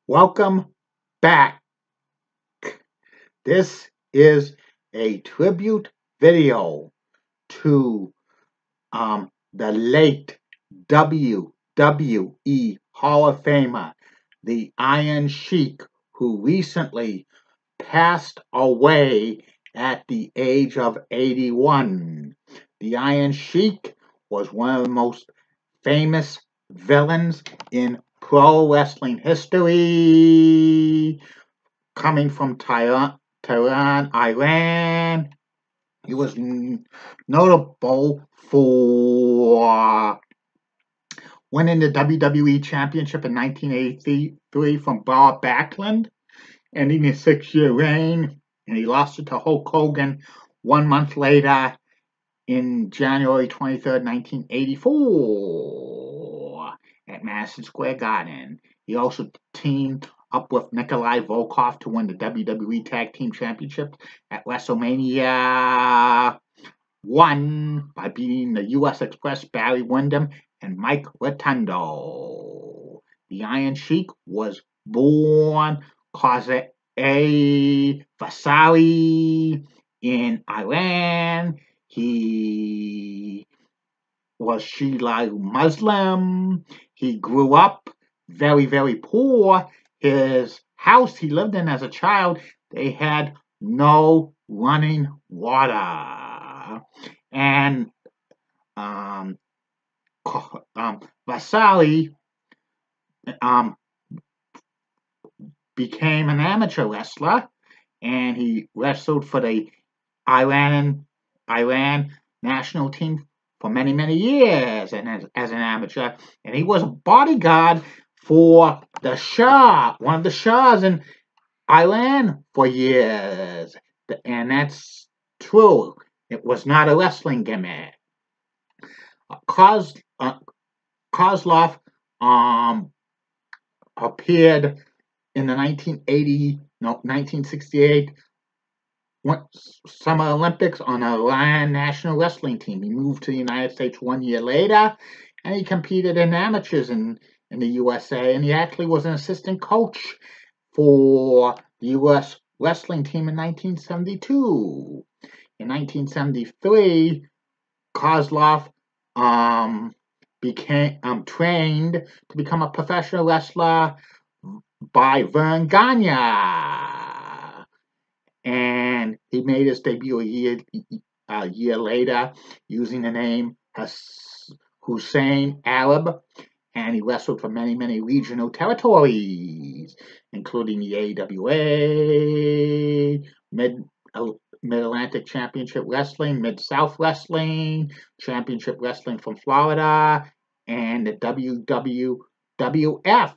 Welcome back. This is a tribute video to the late WWE Hall of Famer, the Iron Sheik, who recently passed away at the age of 81. The Iron Sheik was one of the most famous villains in pro wrestling history, coming from Tehran, Iran. He was notable for winning the WWE Championship in 1983 from Bob Backlund, ending his 6-year reign, and he lost it to Hulk Hogan 1 month later in January 23rd, 1984 at Madison Square Garden. He also teamed up with Nikolai Volkov to win the WWE Tag Team Championship at WrestleMania 1 by beating the U.S. Express Barry Windham and Mike Rotundo. The Iron Sheik was born Qazi Vasari in Iran. He was Shiite Muslim. He grew up very, very poor. His house he lived in as a child, they had no running water. And Vasari became an amateur wrestler, and he wrestled for the Iran national team for many, many years, and as an amateur, and he was a bodyguard for the Shah, one of the Shahs in Iran for years, and that's true. It was not a wrestling gimmick. Kozlov appeared in the 1968 Summer Olympics on a Iran national wrestling team. He moved to the United States 1 year later, and he competed in amateurs in the USA, and he actually was an assistant coach for the U.S. wrestling team in 1972. In 1973, Kozlov became trained to become a professional wrestler by Vern Gagne, and he made his debut a year later using the name Hussein Arab, and he wrestled for many, many regional territories, including the AWA, Mid-Atlantic Championship Wrestling, Mid-South Wrestling, Championship Wrestling from Florida, and the WWF.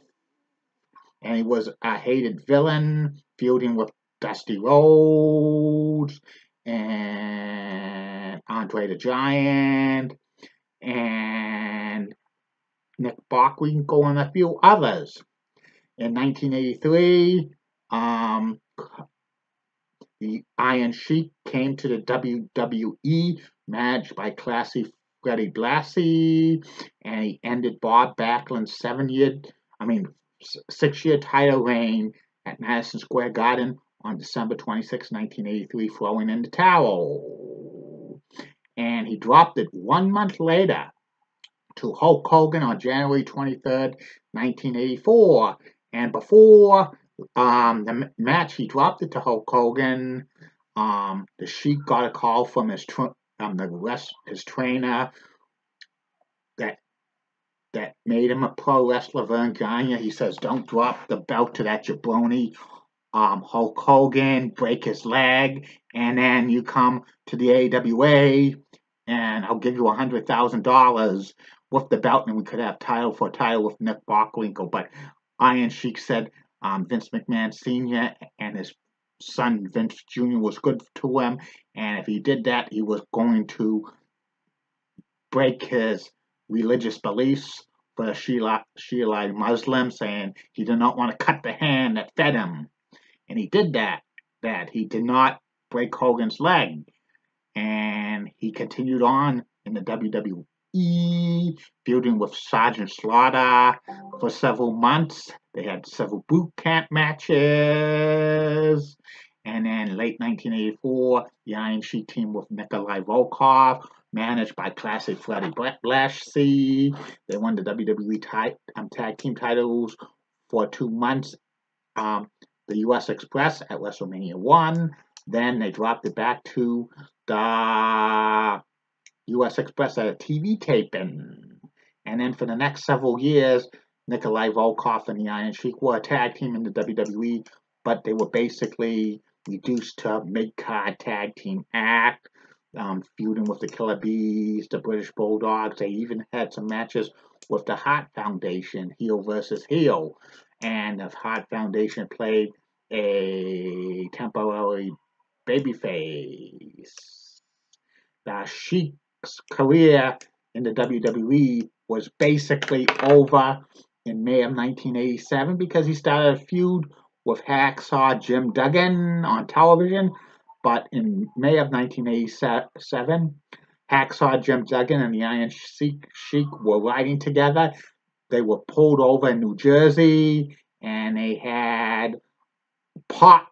And he was a hated villain, feuding with Dusty Rhodes and Andre the Giant and Nick Bockwinkel and a few others. In 1983, the Iron Sheik came to the WWE, managed by Classy Freddie Blassie, and he ended Bob Backlund's 6-year title reign at Madison Square Garden on December 26, 1983, throwing in the towel. And he dropped it 1 month later to Hulk Hogan on January 23rd, 1984. And before the match, he dropped it to Hulk Hogan. The Sheik got a call from his trainer that made him a pro wrestler, Vern Gagne. He says, "Don't drop the belt to that jabroni Hulk Hogan, break his leg, and then you come to the AWA, and I'll give you $100,000 with the belt, and we could have title for title with Nick Bockwinkel." But Iron Sheik said Vince McMahon Sr. and his son Vince Jr. was good to him, and if he did that, he was going to break his religious beliefs for the Shiite Muslim, saying he did not want to cut the hand that fed him. And he did that. He did not break Hogan's leg. And he continued on in the WWE, feuding with Sergeant Slaughter for several months. They had several boot camp matches. And then late 1984, the Iron Sheik team with Nikolai Volkov, managed by classic Freddie Blassie. They won the WWE tag team titles for 2 months. The US Express at WrestleMania 1. Then they dropped it back to the US Express at a TV taping. And then for the next several years, Nikolai Volkov and the Iron Sheik were a tag team in the WWE, but they were basically reduced to mid-card tag team act, feuding with the Killer Bees, the British Bulldogs. They even had some matches with the Hart Foundation, heel versus heel. And the Hart Foundation played a temporary babyface. The Sheik's career in the WWE was basically over in May of 1987 because he started a feud with Hacksaw Jim Duggan on television. But in May of 1987, Hacksaw Jim Duggan and the Iron Sheik were riding together. They were pulled over in New Jersey, and they had pot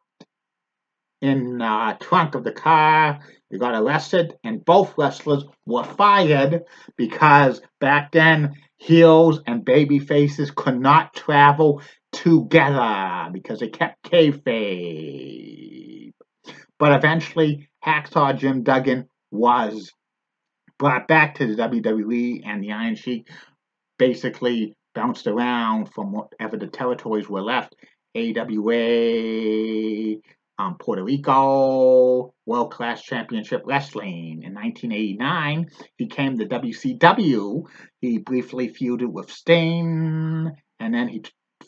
in the trunk of the car. They got arrested, and both wrestlers were fired because back then heels and baby faces could not travel together because they kept kayfabe. But eventually, Hacksaw Jim Duggan was brought back to the WWE, and the Iron Sheik basically bounced around from whatever the territories were left. AWA, Puerto Rico, World Class Championship Wrestling. In 1989, he came to WCW. He briefly feuded with Sting, and then he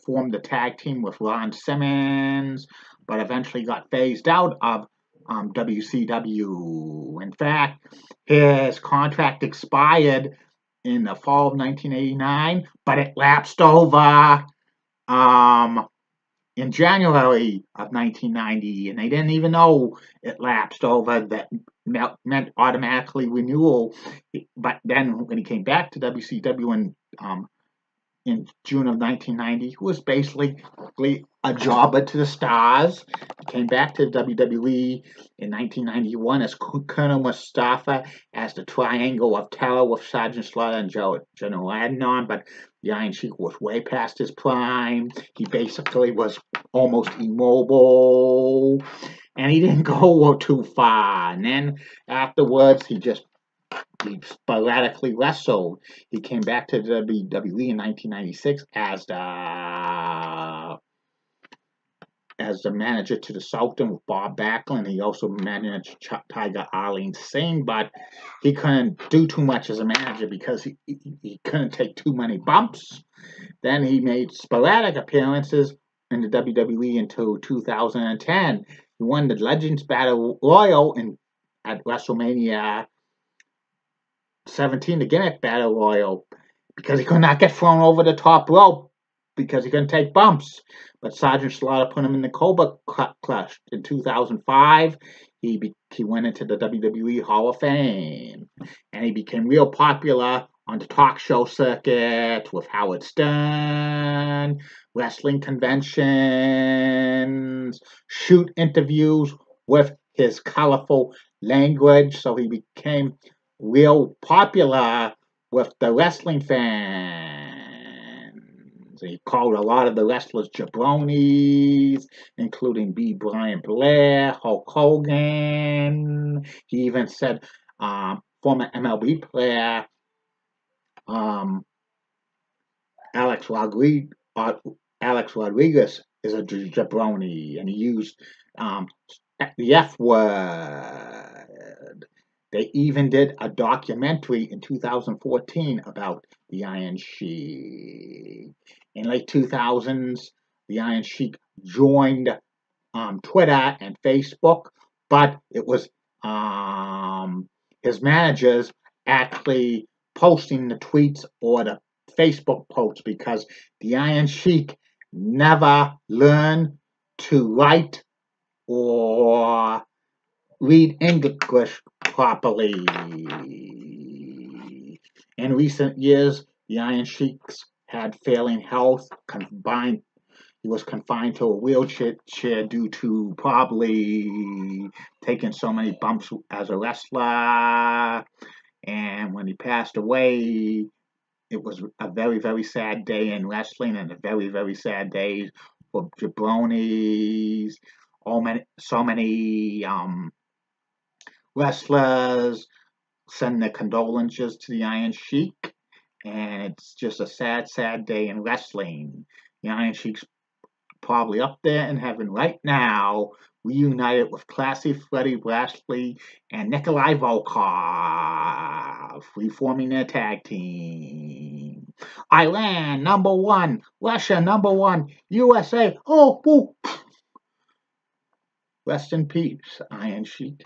formed a tag team with Ron Simmons, but eventually got phased out of WCW. In fact, his contract expired in the fall of 1989, but it lapsed over in January of 1990, and they didn't even know it lapsed over. That meant automatically renewal. But then when he came back to WCW in June of 1990, he was basically a jobber to the stars. He came back to WWE in 1991 as Colonel Mustafa, as the Triangle of Terror with Sergeant Slaughter and General Adnan, but the Iron Sheik was way past his prime. He basically was almost immobile, and he didn't go too far. And then afterwards, he sporadically wrestled. He came back to the WWE in 1996 as the manager to the Sultan with Bob Backlund. He also managed Tiger Arlene Singh, but he couldn't do too much as a manager because he couldn't take too many bumps. Then he made sporadic appearances in the WWE until 2010. He won the Legends Battle Royal at WrestleMania 17, the Gimmick Battle Royal, because he could not get thrown over the top rope because he couldn't take bumps. But Sergeant Slaughter put him in the Cobra Clutch. In 2005, he went into the WWE Hall of Fame, and he became real popular on the talk show circuit with Howard Stern, wrestling conventions, shoot interviews with his colorful language. So he became real popular with the wrestling fans. He called a lot of the wrestlers jabronis, including B. Brian Blair, Hulk Hogan. He even said former MLB player Alex Rodriguez is a jabroni, and he used the F word. They even did a documentary in 2014 about the Iron Sheik. In late 2000s, the Iron Sheik joined Twitter and Facebook, but it was his managers actually posting the tweets or the Facebook posts because the Iron Sheik never learned to write or read English properly. In recent years, the Iron Sheiks had failing health, combined He was confined to a wheelchair due to probably taking so many bumps as a wrestler. And when he passed away, it was a very, very sad day in wrestling and a very, very sad day for jabronis. So many wrestlers send their condolences to the Iron Sheik. And it's just a sad, sad day in wrestling. The Iron Sheik's probably up there in heaven right now, reunited with Classy Freddie Blashley and Nikolai Volkov, reforming their tag team. Iran, #1. Russia, #1. USA, oh, woo. Rest in peace, Iron Sheik.